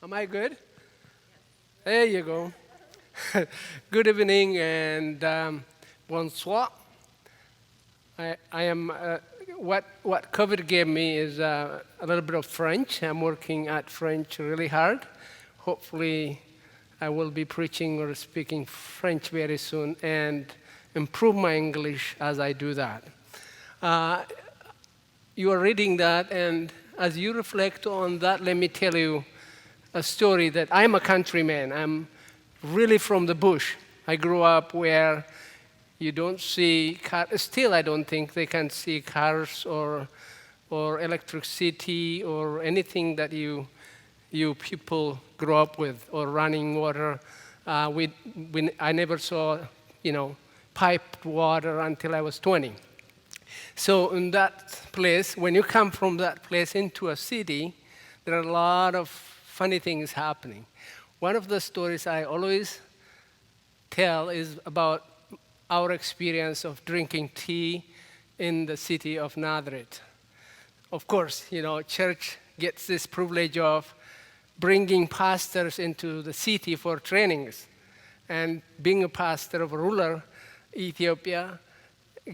Am I good? There you go. Good evening and bonsoir. I am, what COVID gave me is a little bit of French. I'm working at French really hard. Hopefully, I will be preaching or speaking French very soon and improve my English as I do that. Uh, you are reading that, and as you reflect on that, let me tell you a story that I'm a countryman. I'm really from the bush. I grew up where you don't see cars. Still, I don't think they can see cars or electricity or anything that you people grew up with, or running water. I never saw, piped water until I was 20. So in that place, when you come from that place into a city, there are a lot of funny things happening. One of the stories I always tell is about our experience of drinking tea in the city of Nazareth. Of course, church gets this privilege of bringing pastors into the city for trainings. And being a pastor of a rural Ethiopia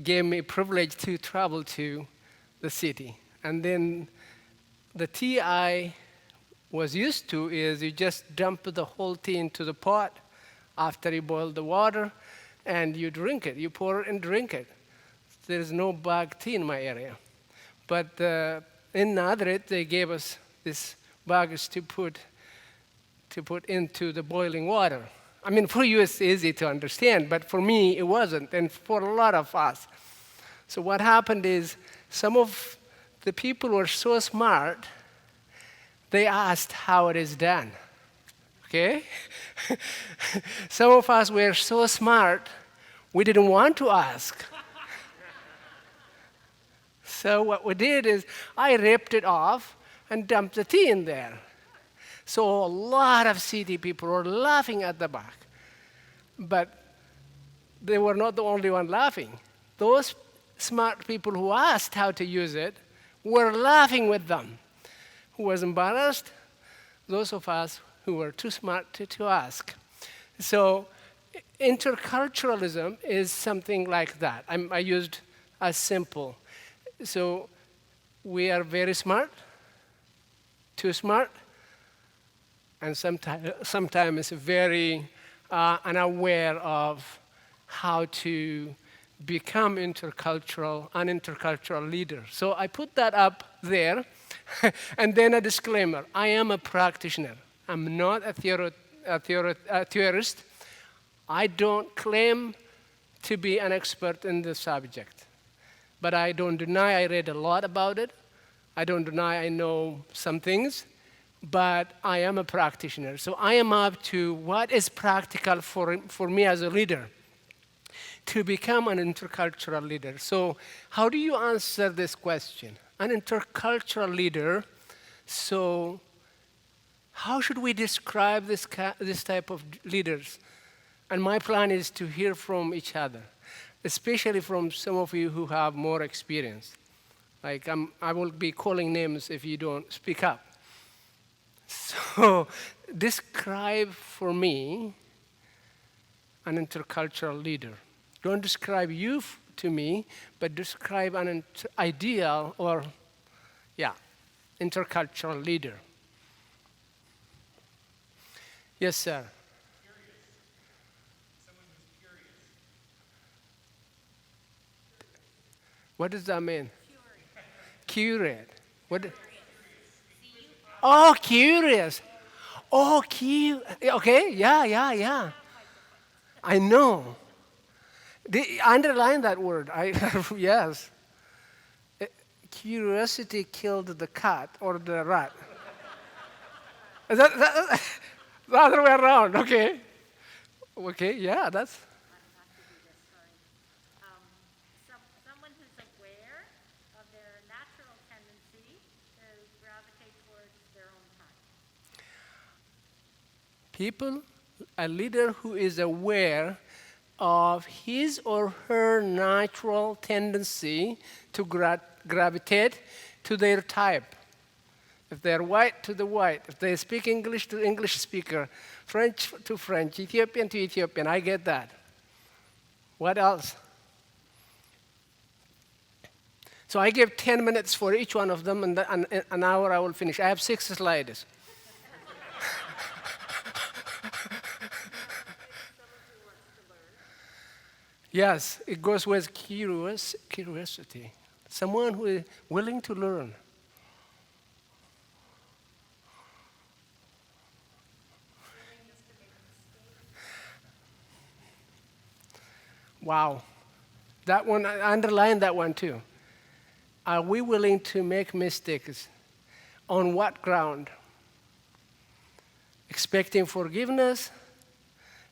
gave me privilege to travel to the city. And then the tea I was used to is you just dump the whole tea into the pot after you boil the water, and you drink it. You pour it and drink it. There's no bag tea in my area. But in Nazareth, they gave us these bags to put into the boiling water. I mean, for you it's easy to understand, but for me it wasn't, and for a lot of us. So what happened is some of the people were so smart, they asked how it is done. Okay? Some of us were so smart, we didn't want to ask. So what we did is I ripped it off and dumped the tea in there. So a lot of city people were laughing at the back. But they were not the only one laughing. Those smart people who asked how to use it were laughing with them. Who was embarrassed? Those of us who were too smart to ask. So interculturalism is something like that. I used as simple. So we are very smart, too smart, and sometimes very unaware of how to become an intercultural leader. So I put that up there, and then a disclaimer. I am a practitioner. I'm not a theorist. I don't claim to be an expert in the subject. But I don't deny I read a lot about it. I don't deny I know some things. But I am a practitioner. So I am up to what is practical for me as a leader to become an intercultural leader. So how do you answer this question? An intercultural leader, so how should we describe this type of leaders? And my plan is to hear from each other, especially from some of you who have more experience. Like I will be calling names if you don't speak up. So describe for me an intercultural leader. Don't describe you to me, but describe an ideal or, intercultural leader. Yes, sir. Curious. Someone who's curious. What does that mean? Curious. Curious. What? Oh, curious. Oh, okay, yeah. I know. Underline that word. Yes. Curiosity killed the cat or the rat. Is that the other way around? Okay. Okay, yeah, that's. Someone who's aware of their natural tendency to gravitate towards their own type. People, a leader who is aware of his or her natural tendency to gravitate to their type. If they're white, to the white. If they speak English, to English speaker. French to French. Ethiopian to Ethiopian. I get that. What else? So I give 10 minutes for each one of them, and an hour I will finish. I have 6 slides. Yes, it goes with curiosity. Someone who is willing to learn. Wow. That one, I underlined that one too. Are we willing to make mistakes? On what ground? Expecting forgiveness?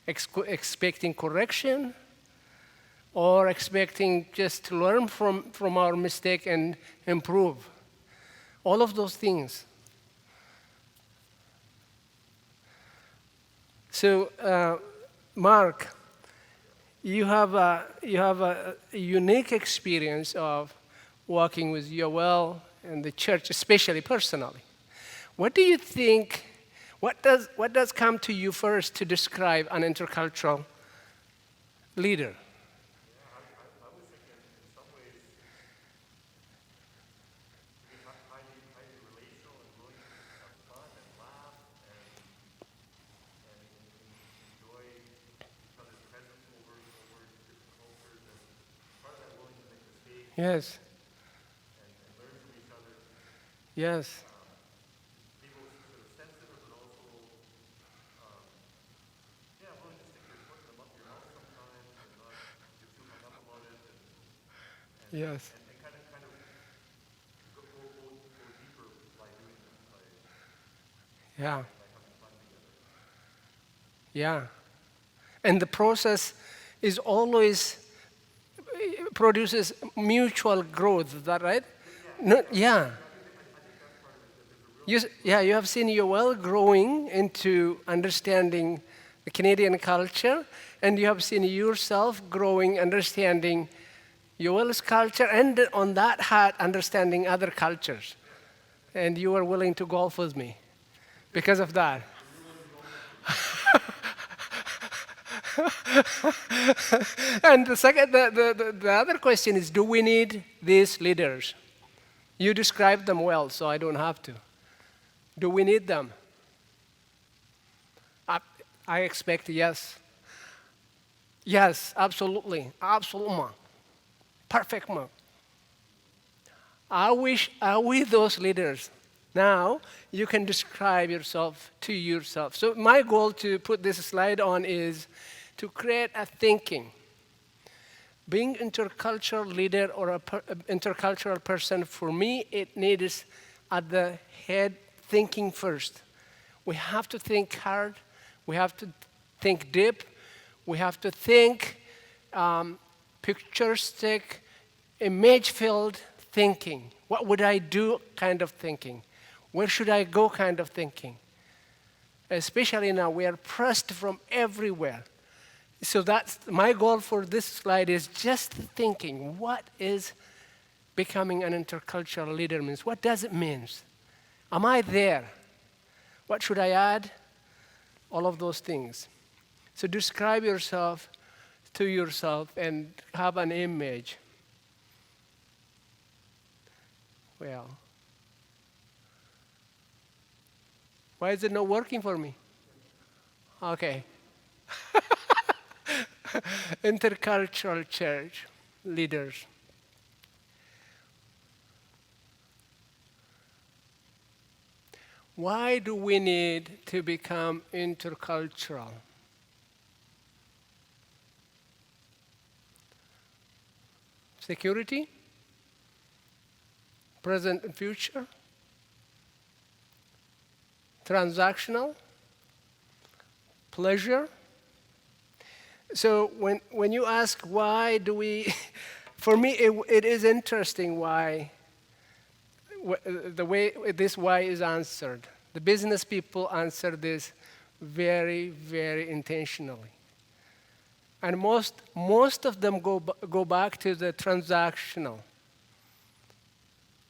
Expecting correction? Or expecting just to learn from our mistake and improve? All of those things. So, Mark, you have a unique experience of walking with Yoel and the church, especially personally. What do you think? What does come to you first to describe an intercultural leader? I was thinking in some ways to be highly relational and willing to have fun and laugh and enjoy each other's presence over different cultures, and part of that willing to make mistakes Yes, and learn from each other. yes, Be both sort of sensitive, but also willing to stick your foot in your mouth sometimes and not get too hung up about it, yes, and kind of go deeper by doing that, by yeah, having fun together. yeah. And the process is always produces mutual growth. Is that right? No, yeah. You have seen Yoel growing into understanding the Canadian culture, and you have seen yourself growing, understanding Yoel's culture, and on that hat, understanding other cultures. And you were willing to golf with me because of that. And the other question is, do we need these leaders? You described them well, so I don't have to. Do we need them? I expect yes. Yes, absolutely. Absolutely. Perfect. Are we those leaders? Now, you can describe yourself to yourself. So my goal to put this slide on is to create a thinking. Being intercultural leader or an intercultural person, for me, it needs at the head thinking first. We have to think hard. We have to think deep. We have to think picturesque, image-filled thinking. What would I do kind of thinking? Where should I go kind of thinking? Especially now, we are pressed from everywhere. So that's my goal for this slide is just thinking, what is becoming an intercultural leader means? What does it mean? Am I there? What should I add? All of those things. So describe yourself to yourself and have an image. Well, why is it not working for me? Okay. Intercultural church leaders. Why do we need to become intercultural? Security? Present and future? Transactional? Pleasure? So when you ask why do we, for me it is interesting why, the way this why is answered. The business people answer this very, very intentionally. And most of them go back to the transactional.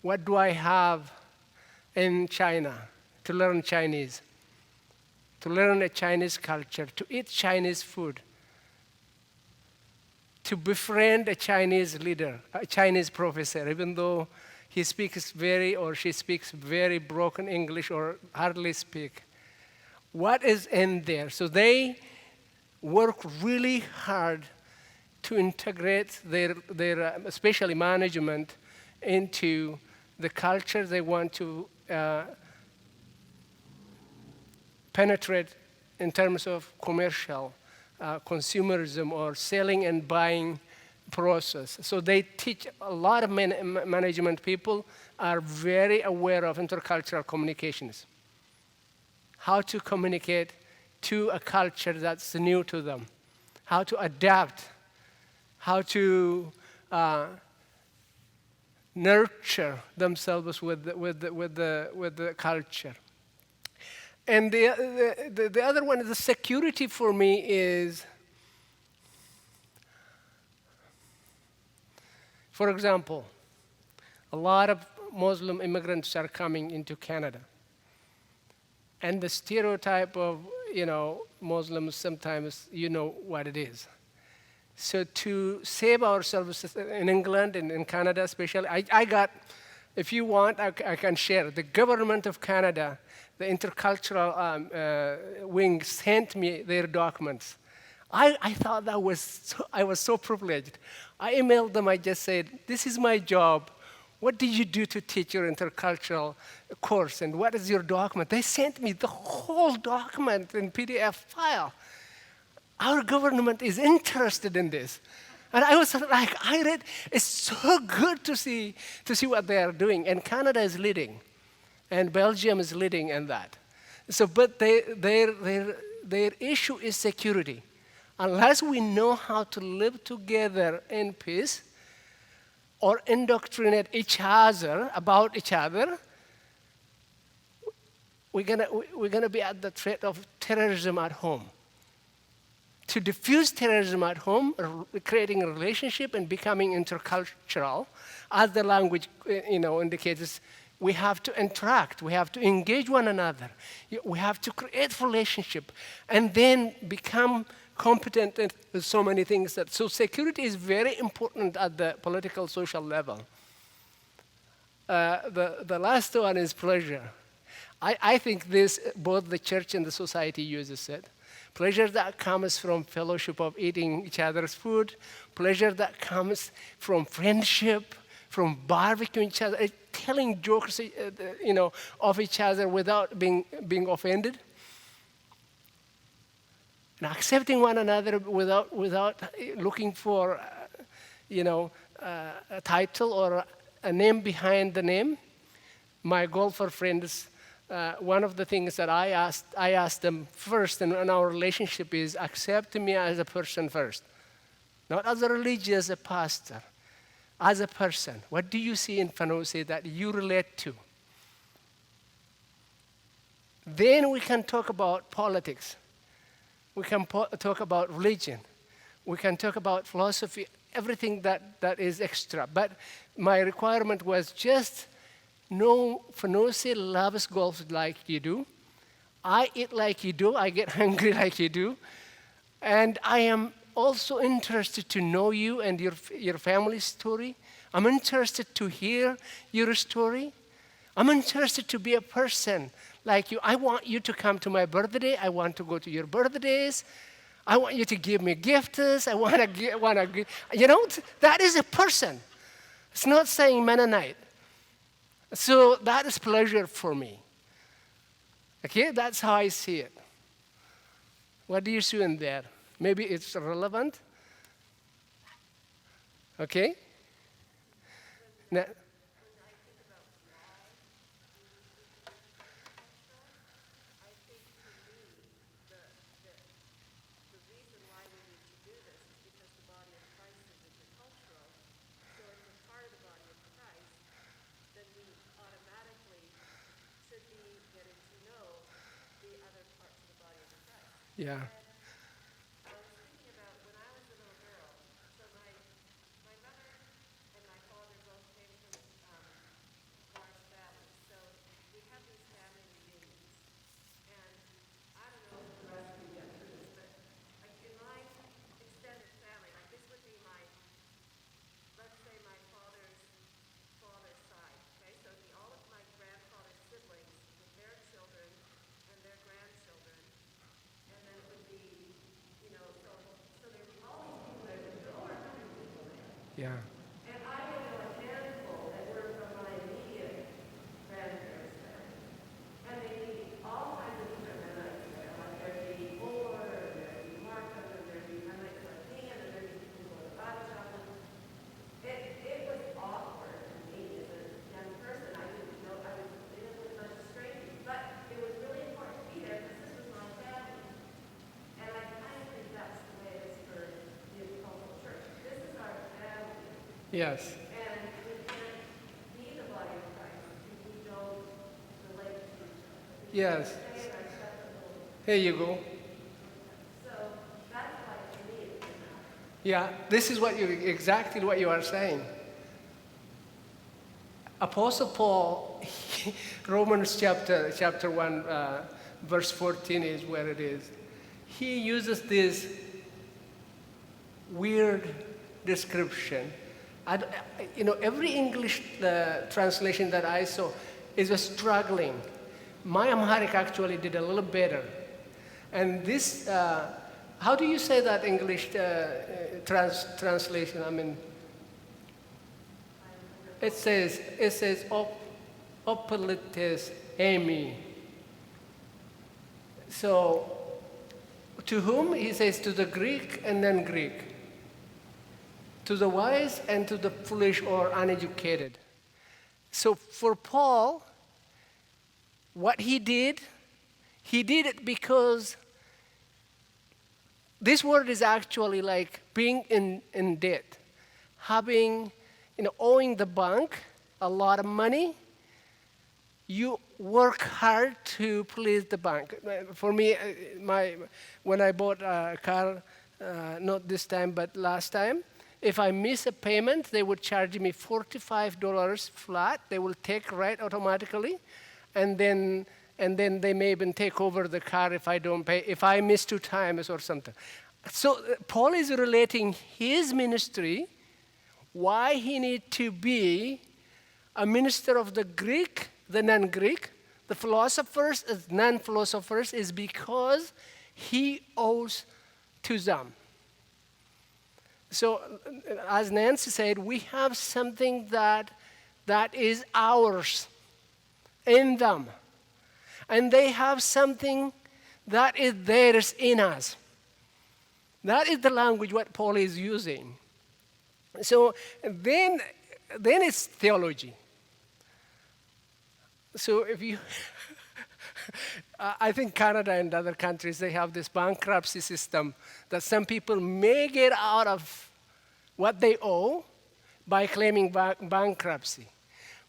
What do I have in China to learn Chinese, to learn a Chinese culture, to eat Chinese food, to befriend a Chinese leader, a Chinese professor, even though he speaks very or she speaks very broken English or hardly speak. What is in there? So they work really hard to integrate their especially management into the culture they want to penetrate in terms of commercial consumerism or selling and buying process. So they teach a lot of management people are very aware of intercultural communications, how to communicate to a culture that's new to them, how to adapt, how to nurture themselves with the culture. And the other one, the security for me is, for example, a lot of Muslim immigrants are coming into Canada. And the stereotype of, Muslims, sometimes you know what it is. So to save ourselves in England and in Canada especially, I got, if you want, I can share. The government of Canada, the intercultural wing sent me their documents. I thought I was so privileged. I emailed them, I just said, this is my job. What did you do to teach your intercultural course, and what is your document? They sent me the whole document in PDF file. Our government is interested in this. And I was like, I read, it's so good to see what they are doing. And Canada is leading, and Belgium is leading in that. So, but their issue is security. Unless we know how to live together in peace, or indoctrinate each other about each other, we're gonna be at the threat of terrorism at home. To diffuse terrorism at home, creating a relationship and becoming intercultural, as the language indicates, we have to interact, we have to engage one another, we have to create relationship, and then become competent in so many things. So security is very important at the political, social level. The last one is pleasure. I think this, both the church and the society uses it. Pleasure that comes from fellowship of eating each other's food, pleasure that comes from friendship, from barbecuing each other, telling jokes of each other without being offended. And accepting one another without looking for, a title or a name behind the name. My golfer friends, one of the things that I asked them first in our relationship is accept me as a person first, not as a religious, a pastor, as a person. What do you see in Fanosie that you relate to? Then we can talk about politics. We can talk about religion. We can talk about philosophy, everything that is extra. But my requirement was just know Fanosie loves golf like you do. I eat like you do. I get hungry like you do. And I am also interested to know you and your family's story. I'm interested to hear your story. I'm interested to be a person like you. I want you to come to my birthday. I want to go to your birthdays. I want you to give me gifts. I want to give, that is a person. It's not saying Mennonite. So that is pleasure for me. Okay, that's how I see it. What do you see in there? Maybe it's relevant. Okay? Now, yeah. I was thinking about when I was a little girl. So my mother and my father both came from Morris Valley. So we Yeah. And I only know a handful that were from my immediate grandparents' family. And they meet all kinds of different Mennonites there. Like there'd be Moore, and there'd be Markham, and there'd be Mennonites like me, and then there'd be people who go to Bible chapel. It was awkward for me as a young person. I didn't know, I didn't live much strangers. But it was really important to be there because this was my family. And I kind of think that's the way it is for the Intercultural Church. This is our family. Yes. And we can't be the body of Christ if we don't relate to each other. Yes. Stay in our separate little. Here you go. So that's why to me it came out. Yeah, this is exactly what you are saying. Apostle Paul, Romans chapter 1, verse 14 is where it is. He uses this weird description. Every English translation that I saw is struggling. My Amharic actually did a little better. And this, how do you say that English translation? I mean, it says, opelites eimi. So, to whom? He says to the Greek and then Greek. To the wise and to the foolish or uneducated. So for Paul, what he did it because this word is actually like being in debt, having, owing the bank a lot of money. You work hard to please the bank. For me, when I bought a car, not this time but last time, if I miss a payment, they would charge me $45 flat. They will take right automatically, and then they may even take over the car if I don't pay, if I miss 2 times or something. So Paul is relating his ministry, why he need to be a minister of the Greek, the non-Greek, the philosophers, non-philosophers, is because he owes to them. So, as Nancy said, we have something that is ours in them. And they have something that is theirs in us. That is the language what Paul is using. So then it's theology. So if you, I think Canada and other countries, they have this bankruptcy system that some people may get out of what they owe by claiming bankruptcy.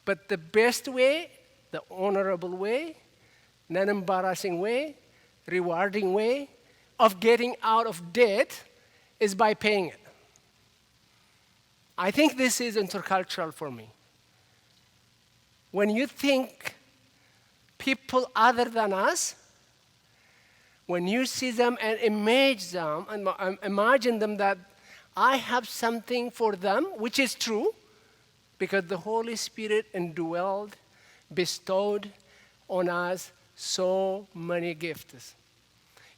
But the best way, the honorable way, non-embarrassing way, rewarding way of getting out of debt is by paying it. I think this is intercultural for me. When you think people other than us, when you see them and imagine them that I have something for them, which is true, because the Holy Spirit indwelled, bestowed on us so many gifts.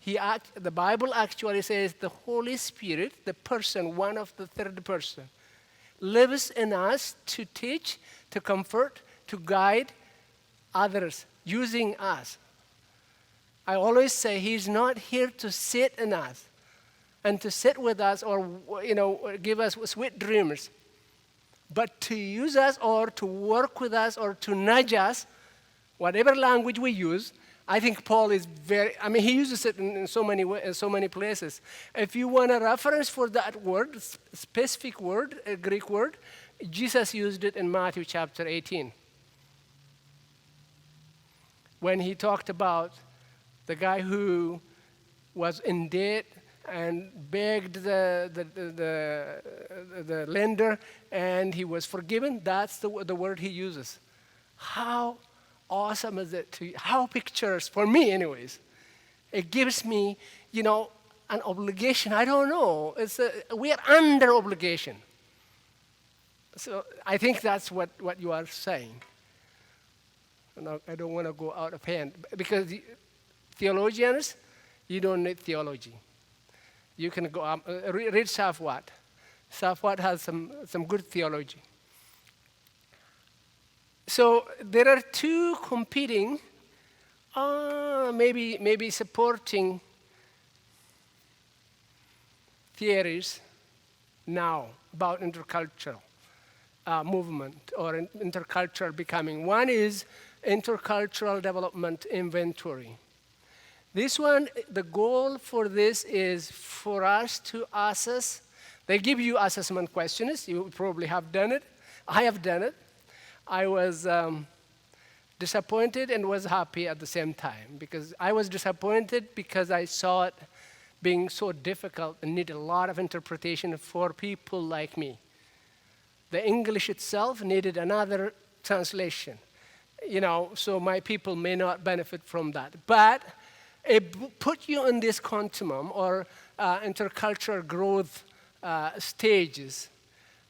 The Bible actually says the Holy Spirit, the person, one of the third person, lives in us to teach, to comfort, to guide others, using us. I always say he's not here to sit in us and to sit with us or give us sweet dreams, but to use us or to work with us or to nudge us, whatever language we use. I think Paul is he uses it in so many places. If you want a reference for that word, specific word, a Greek word, Jesus used it in Matthew chapter 18. When he talked about the guy who was in debt and begged the lender and he was forgiven, that's the word he uses. How awesome is it how pictures, for me anyways, it gives me, an obligation. I don't know. We are under obligation. So I think that's what you are saying. I don't want to go out of hand. Because theologians, you don't need theology. You can go read Shafwat. Safwat has some good theology. So there are two competing, maybe supporting theories now about intercultural movement or intercultural becoming. One is intercultural development inventory. This one, the goal for this is for us to assess. They give you assessment questions. You probably have done it. I have done it. I was disappointed and was happy at the same time, because I was disappointed because I saw it being so difficult and needed a lot of interpretation for people like me. The English itself needed another translation, so my people may not benefit from that. But it put you in this continuum or intercultural growth stages.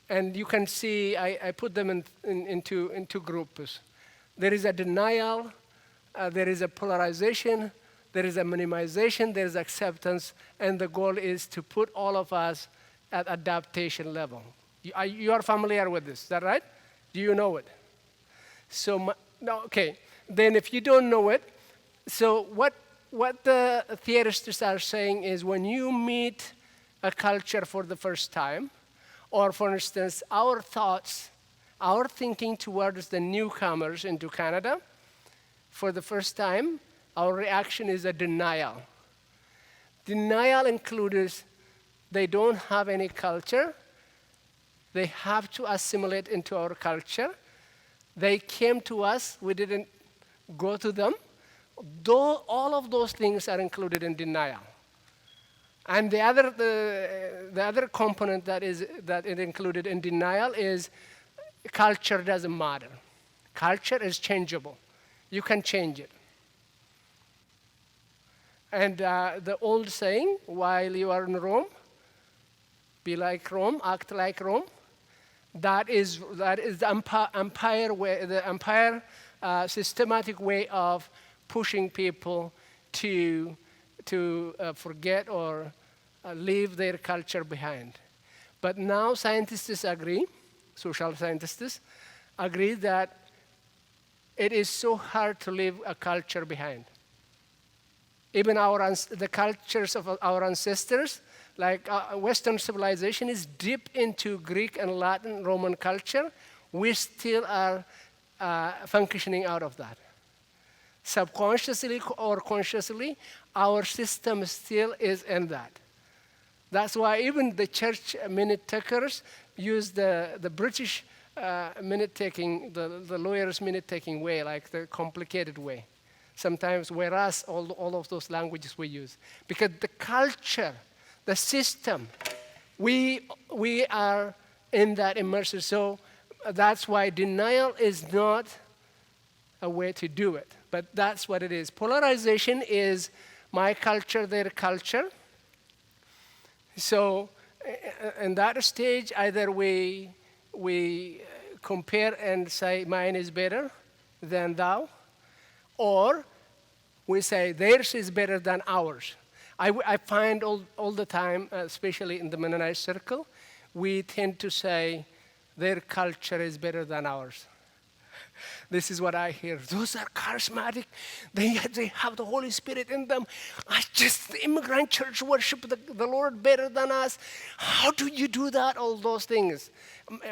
And you can see, I put them into groups. There is a denial, there is a polarization, there is a minimization, there is acceptance, and the goal is to put all of us at adaptation level. You are familiar with this, is that right? Do you know it? So, no, okay. Then if you don't know it, so what the theorists are saying is when you meet a culture for the first time, or for instance, our thoughts, our thinking towards the newcomers into Canada, for the first time, our reaction is a denial. Denial includes they don't have any culture. They have to assimilate into our culture. They came to us, we didn't go to them. Though all of those things are included in denial. And the other component that is included in denial is culture doesn't matter. Culture is changeable. You can change it. And the old saying, while you are in Rome, be like Rome, act like Rome. That is the empire way, the empire systematic way of pushing people to forget or leave their culture behind. But now scientists agree, social scientists agree that it is so hard to leave a culture behind. Even the cultures of our ancestors, like Western civilization is deep into Greek and Latin Roman culture, we still are functioning out of that. Subconsciously or consciously, our system still is in that. That's why even the church minute takers use the British minute taking, the lawyers' minute taking way, like the complicated way. Sometimes, whereas all of those languages we use. Because the culture, the system, we are in that immersion. So that's why denial is not a way to do it. But that's what it is. Polarization is my culture, their culture. So in that stage, either we compare and say mine is better than thou, or we say theirs is better than ours. I find all the time, especially in the Mennonite circle, we tend to say their culture is better than ours. This is what I hear. Those are charismatic. They have the Holy Spirit in them. The immigrant church worship the Lord better than us. How do you do that? All those things.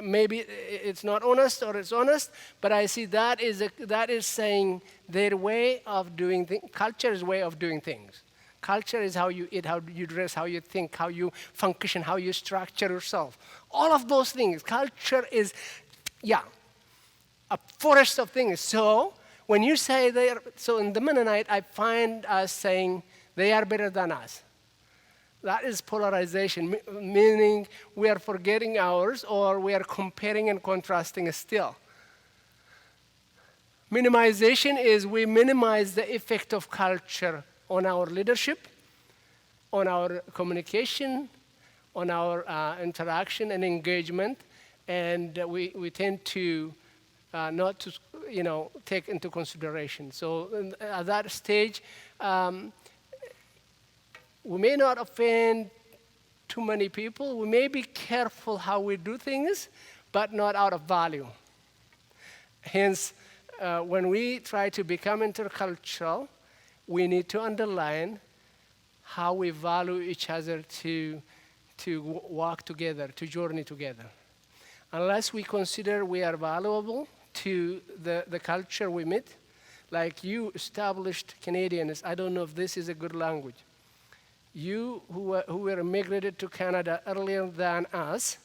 Maybe it's not honest or it's honest, but I see that is saying their way of doing things. Culture is way of doing things. Culture is how you eat, how you dress, how you think, how you function, how you structure yourself. All of those things. Culture is, a forest of things. So when you say so in the Mennonite, I find us saying they are better than us. That is polarization, meaning we are forgetting ours or we are comparing and contrasting still. Minimization is we minimize the effect of culture on our leadership, on our communication, on our interaction and engagement, and we tend to not to, take into consideration. So at that stage, we may not offend too many people, we may be careful how we do things, but not out of value. Hence, when we try to become intercultural, we need to underline how we value each other to walk together, to journey together. Unless we consider we are valuable to the culture we meet, like you established Canadians, I don't know if this is a good language. You who were immigrated to Canada earlier than us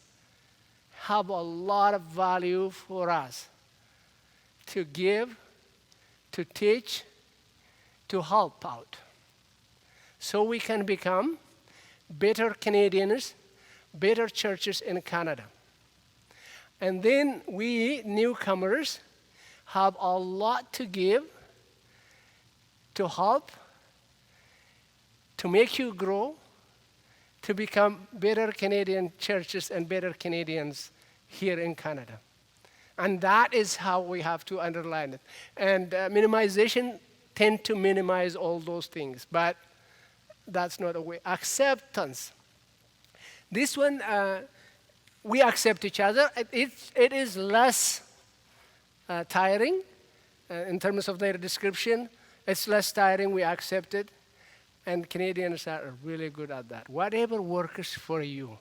have a lot of value for us to give, to teach, to help out. So we can become better Canadians, better churches in Canada. And then we newcomers have a lot to give, to help, to make you grow, to become better Canadian churches and better Canadians here in Canada. And that is how we have to underline it. And minimization tend to minimize all those things, but that's not a way. Acceptance. This one, we accept each other. It is less tiring in terms of their description. It's less tiring, we accept it. And Canadians are really good at that. Whatever works for you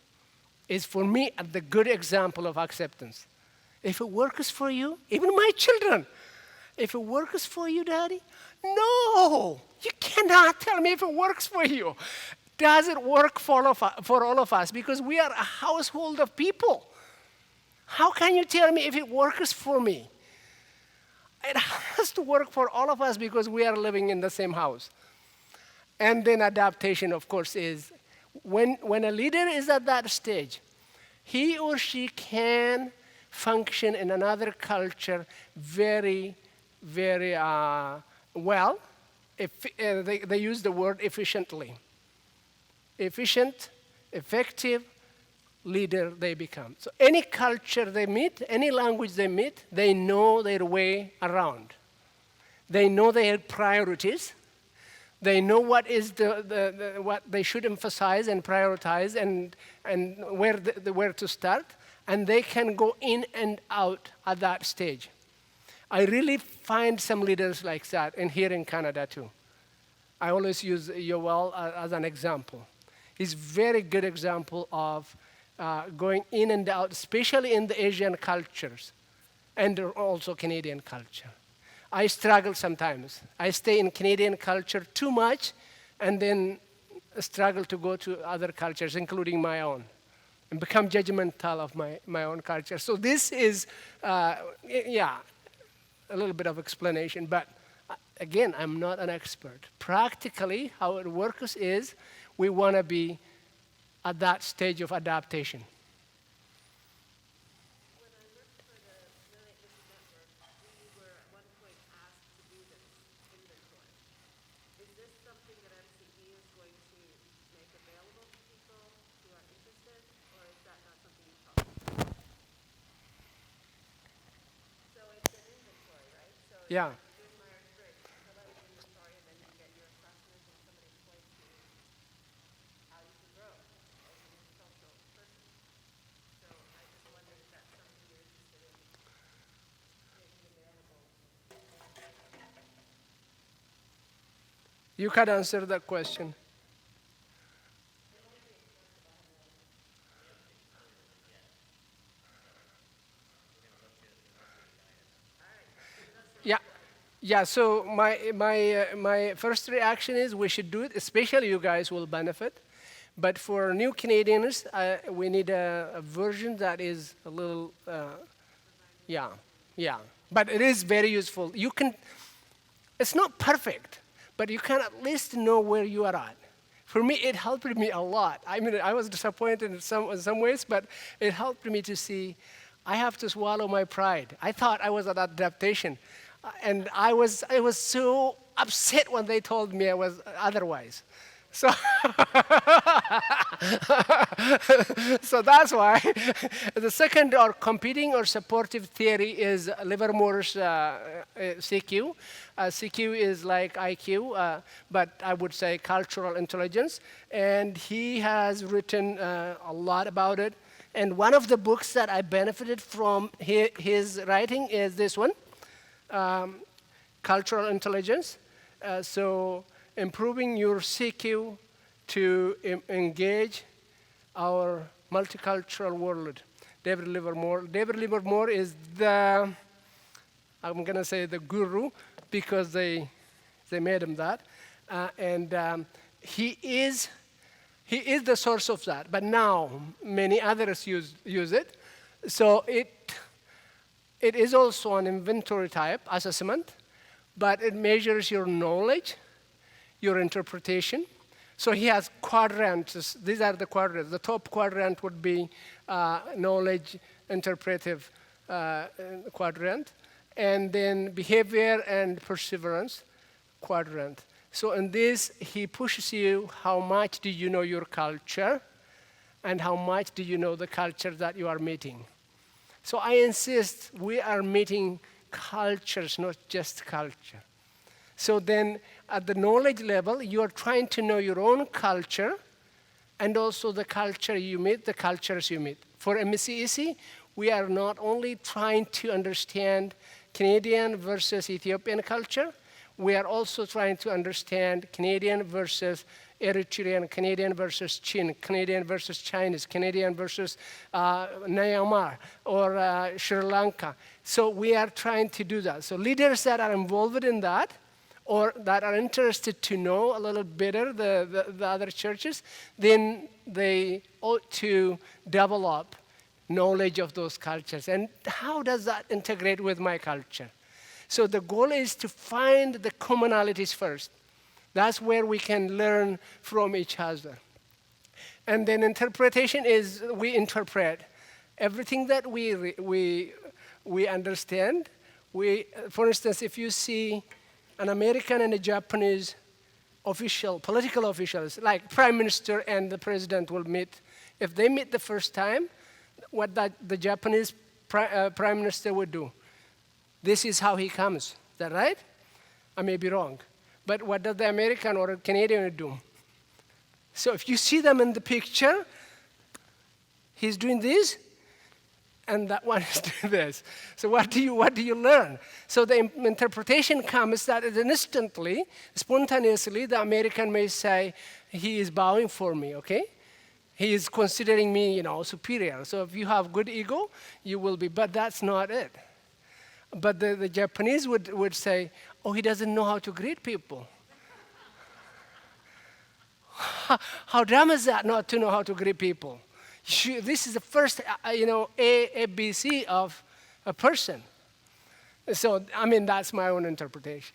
is, for me, the good example of acceptance. If it works for you, even my children, if it works for you, Daddy, no, you cannot tell me if it works for you. Does it work for all of us? Because we are a household of people. How can you tell me if it works for me? It has to work for all of us because we are living in the same house. And then adaptation, of course, is when a leader is at that stage, he or she can function in another culture very, very well. They use the word efficiently. Efficient, effective leader they become. So any culture they meet, any language they meet, they know their way around. They know their priorities. They know what is what they should emphasize and prioritize and where to start, and they can go in and out at that stage. I really find some leaders like that, and here in Canada too. I always use Yoel as an example. He's a very good example of going in and out, especially in the Asian cultures and also Canadian culture. I struggle sometimes. I stay in Canadian culture too much and then struggle to go to other cultures, including my own, and become judgmental of my own culture. So this is, a little bit of explanation, but again, I'm not an expert. Practically, how it works is we want to be at that stage of adaptation. When I worked for the Religious Network, we were at one point asked to do this inventory. Is this something that MCE is going to make available to people who are interested, or is that not something you talk about? So it's an inventory, right? So Yeah. doing my experience, you fill out your inventory and then you get your assessment and somebody points to how you can grow as an intercultural person. So I just wondered if that's something you're interested in making available. You can answer that question. Yeah. So my first reaction is we should do it. Especially you guys will benefit. But for new Canadians, we need a version that is a little, yeah. But it is very useful. You can. It's not perfect, but you can at least know where you are at. For me, it helped me a lot. I mean, I was disappointed in some ways, but it helped me to see I have to swallow my pride. I thought I was at adaptation. And I was so upset when they told me I was otherwise. So, so that's why the second or competing or supportive theory is Livermore's CQ. CQ is like IQ, but I would say cultural intelligence. And he has written a lot about it. And one of the books that I benefited from his writing is this one, Cultural Intelligence. So improving your CQ to engage our multicultural world. David Livermore. David Livermore is the, I'm going to say the guru because they made him that. And he is the source of that. But now many others use it. So it is also an inventory type assessment, but it measures your knowledge, your interpretation. So he has quadrants. These are the quadrants. The top quadrant would be knowledge, interpretive quadrant, and then behavior and perseverance quadrant. So in this, he pushes you how much do you know your culture and how much do you know the culture that you are meeting. So I insist we are meeting cultures, not just culture. So then at the knowledge level, you are trying to know your own culture and also the culture you meet, the cultures you meet. For MCEC, we are not only trying to understand Canadian versus Ethiopian culture, we are also trying to understand Canadian versus Eritrean, Canadian versus Chin, Canadian versus Chinese, Canadian versus Myanmar or Sri Lanka. So we are trying to do that. So leaders that are involved in that or that are interested to know a little better the other churches, then they ought to develop knowledge of those cultures. And how does that integrate with my culture? So the goal is to find the commonalities first. That's where we can learn from each other. And then interpretation is we interpret everything that we understand. For instance, if you see an American and a Japanese official, political officials, like prime minister and the president will meet. If they meet the first time, what the Japanese prime minister would do, this is how he comes. Is that right? I may be wrong. But what does the American or Canadian do? So if you see them in the picture, he's doing this, and that one is doing this. So what do you learn? So the interpretation comes that instantly, spontaneously, the American may say, he is bowing for me, okay? He is considering me, superior. So if you have good ego, you will be, but that's not it. But the Japanese would say, oh, he doesn't know how to greet people. How dumb is that not to know how to greet people? This is the first, ABC of a person. So, that's my own interpretation.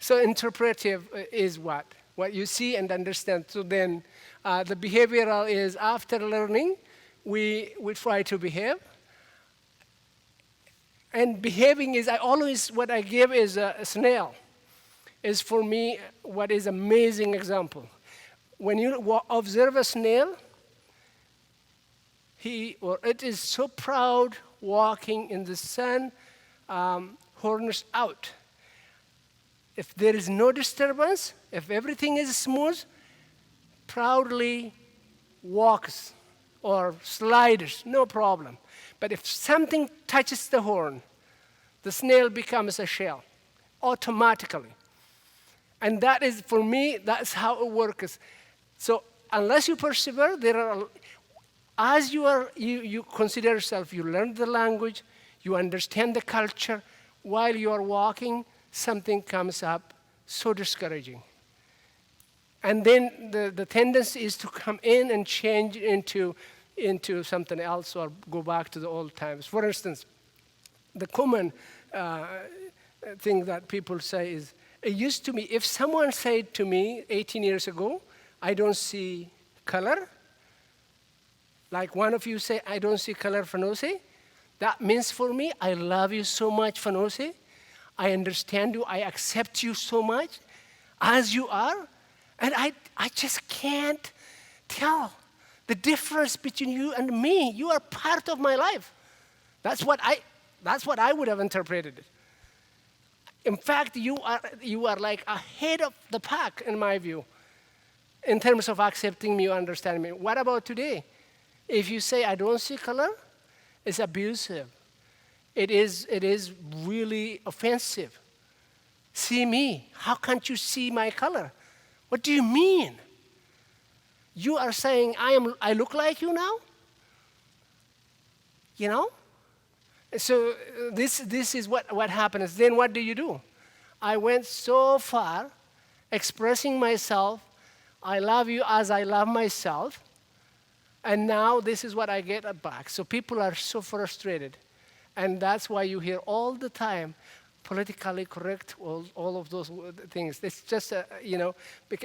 So interpretive is what? What you see and understand. So then the behavioral is after learning, we try to behave. And behaving is, what I give is a snail. Is for me what is amazing example. When you observe a snail, he or it is so proud walking in the sun, horns out. If there is no disturbance, if everything is smooth, proudly walks or slides, no problem. But if something touches the horn, the snail becomes a shell automatically. And that is, for me, that's how it works. So unless you persevere, as you consider yourself, you learn the language, you understand the culture, while you are walking, something comes up so discouraging. And then the tendency is to come in and change into something else or go back to the old times. For instance, the common thing that people say is, it used to be, if someone said to me 18 years ago, I don't see color, like one of you say, I don't see color, Fanosie, that means for me, I love you so much, Fanosie. I understand you, I accept you so much as you are, And I just can't tell the difference between you and me. You are part of my life. That's what I would have interpreted it. In fact, you are like ahead of the pack, in my view, in terms of accepting me, understanding me. What about today? If you say, I don't see color, it's abusive. It is really offensive. See me. How can't you see my color? What do you mean? You are saying I look like you now? You know? So this is what happens. Then what do? I went so far expressing myself, I love you as I love myself, and now this is what I get back. So people are so frustrated. And that's why you hear all the time politically correct, all of those things. It's just,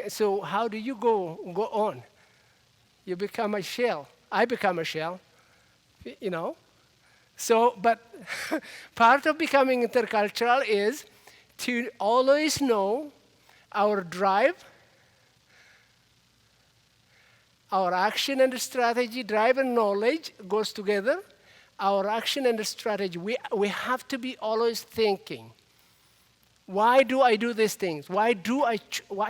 so how do you go on? You become a shell. I become a shell, you know. So, but part of becoming intercultural is to always know our drive, our action and strategy. Drive and knowledge goes together. Our action and strategy, we have to be always thinking, why do I do these things? Why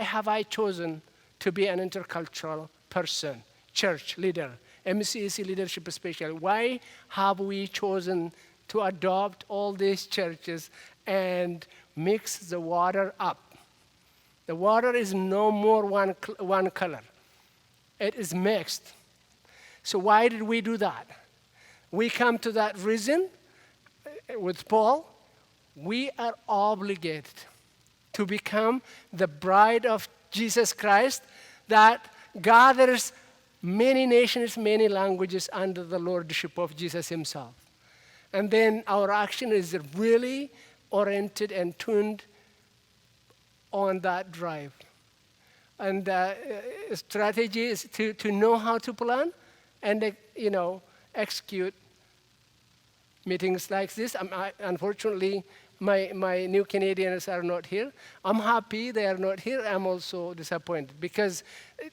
have I chosen to be an intercultural person, church leader, MCEC leadership especially? Why have we chosen to adopt all these churches and mix the water up? The water is no more one color. It is mixed. So why did we do that? We come to that reason with Paul. We are obligated to become the bride of Jesus Christ that gathers many nations, many languages under the lordship of Jesus himself. And then our action is really oriented and tuned on that drive. And strategy is to know how to plan and, execute meetings like this. Unfortunately, my new Canadians are not here. I'm happy they are not here. I'm also disappointed because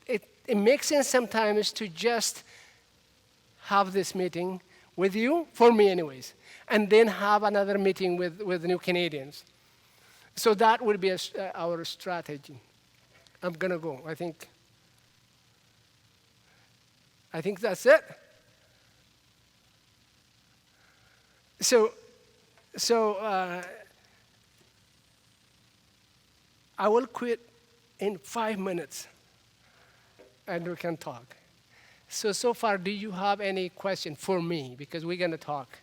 it makes sense sometimes to just have this meeting with you, for me anyways, and then have another meeting with new Canadians. So that would be our strategy. I'm going to go. I think that's it. So I will quit in 5 minutes, and we can talk. So far, do you have any question for me? Because we're going to talk.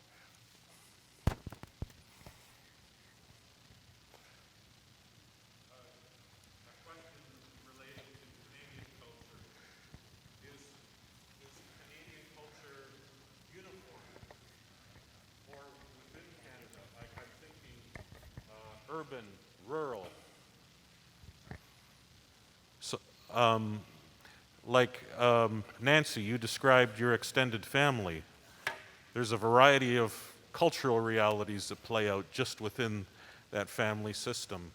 Urban, rural. So, Nancy, you described your extended family. There's a variety of cultural realities that play out just within that family system.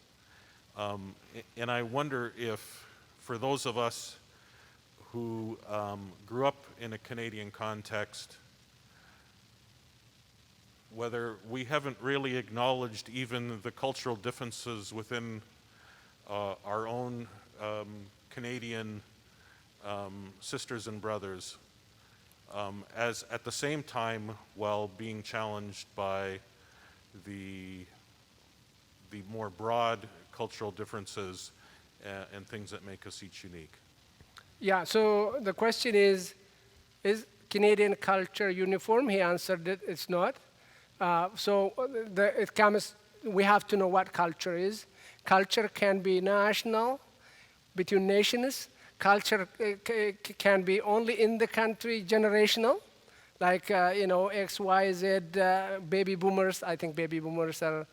And I wonder if, for those of us who grew up in a Canadian context, whether we haven't really acknowledged even the cultural differences within our own Canadian sisters and brothers, as at the same time while being challenged by the more broad cultural differences and things that make us each unique. Yeah, so the question is Canadian culture uniform? He answered it, it's not. We have to know what culture is. Culture can be national, between nations. Culture can be only in the country, generational, like, X, Y, Z, baby boomers. I think baby boomers are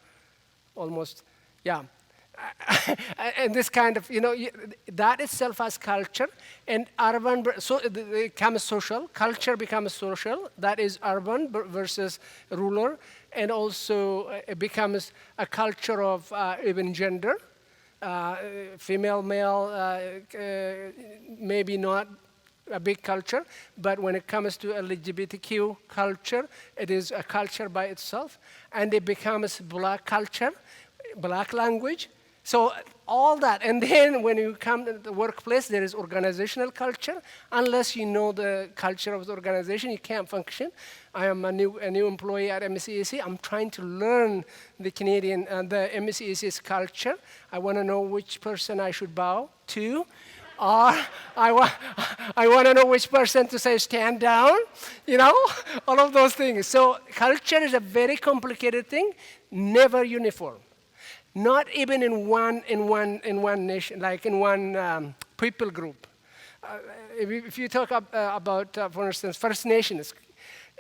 almost, yeah. And this kind of, that itself as culture. And urban, so it becomes social. Culture becomes social. That is urban versus rural. And also it becomes a culture of even gender. female, male, maybe not a big culture, but when it comes to LGBTQ culture, it is a culture by itself, and it becomes black culture, black language. So all that, and then when you come to the workplace, there is organizational culture. Unless you know the culture of the organization, you can't function. I am a new employee at MCEC. I'm trying to learn the Canadian, the MCEC's culture. I want to know which person I should bow to, or I want to know which person to say stand down, all of those things. So culture is a very complicated thing, never uniform. Not even in one nation, like in one people group. If you talk about, for instance, First Nations,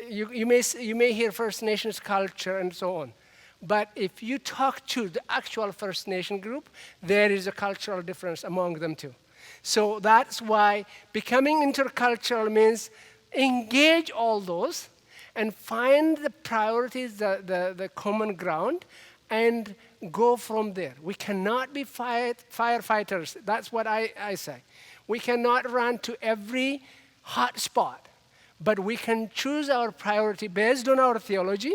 you may hear First Nations culture and so on. But if you talk to the actual First Nation group, there is a cultural difference among them too. So that's why becoming intercultural means engage all those and find the priorities, the common ground, and go from there. We cannot be firefighters. That's what I say. We cannot run to every hot spot, but we can choose our priority based on our theology,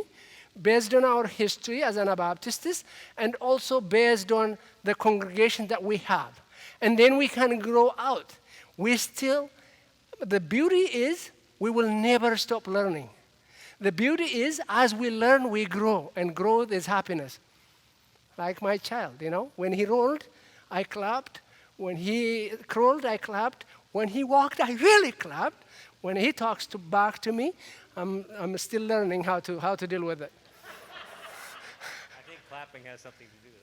based on our history as Anabaptists, and also based on the congregation that we have. And then we can grow out. The beauty is we will never stop learning. The beauty is as we learn, we grow, and growth is happiness. Like my child, when he rolled, I clapped. When he crawled, I clapped. When he walked, I really clapped. When he talks back to me, I'm still learning how to deal with it. I think clapping has something to do with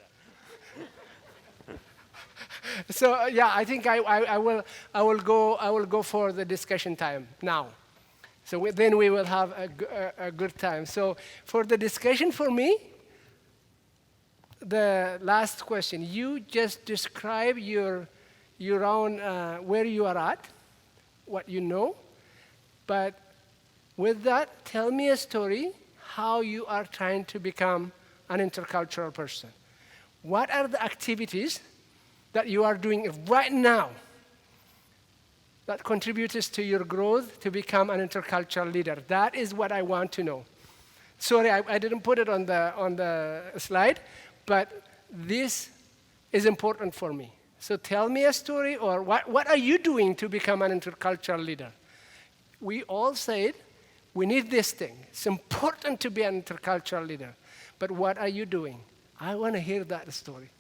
that. So yeah, I think I will go for the discussion time now. So then we will have a good time. So for the discussion for me, the last question, you just describe your own, where you are at, what you know, but with that, tell me a story how you are trying to become an intercultural person. What are the activities that you are doing right now that contributes to your growth to become an intercultural leader? That is what I want to know. Sorry, I didn't put it on the slide, but this is important for me. So tell me a story, or what are you doing to become an intercultural leader? We all said we need this thing. It's important to be an intercultural leader. But what are you doing? I want to hear that story.